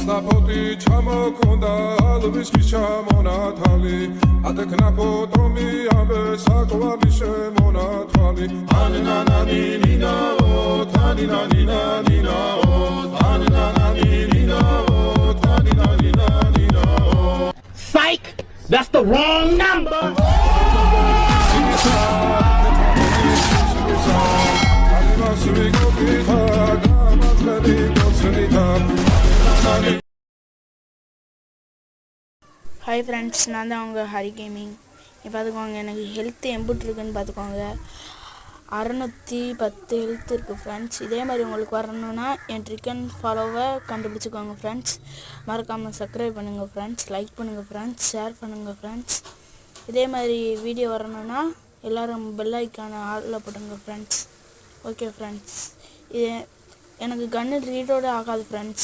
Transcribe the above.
Snapoti chamakonda alviski chamonatali adekna potomi abe sakwalishe monatali anina nina o tanina nina o tanina nina o tanina nina o Psych! That's the wrong number! Hi friends, நான் தான் அவங்க Hari gaming. இப்போ பார்த்துக்கோங்க, எனக்கு health எம்பிட்டு இருக்குன்னு பார்த்துக்கோங்க. 610 health இருக்குது ஃப்ரெண்ட்ஸ். இதே மாதிரி உங்களுக்கு வரணுன்னா என் ட்ரிக் அண்ட் ஃபாலோவை கண்டுபிடிச்சிக்கோங்க ஃப்ரெண்ட்ஸ். மறக்காமல் சப்ஸ்கிரைப் பண்ணுங்கள் ஃப்ரெண்ட்ஸ், லைக் பண்ணுங்கள் ஃப்ரெண்ட்ஸ், ஷேர் பண்ணுங்கள் ஃப்ரெண்ட்ஸ். இதே மாதிரி வீடியோ வரணுன்னா எல்லோரும் பெல் ஐக்கானை ஆளில் போட்டுங்க ஃப்ரெண்ட்ஸ். ஓகே ஃப்ரெண்ட்ஸ், இது எனக்கு கன்று ரீலோடு ஆகாது ஃப்ரெண்ட்ஸ்.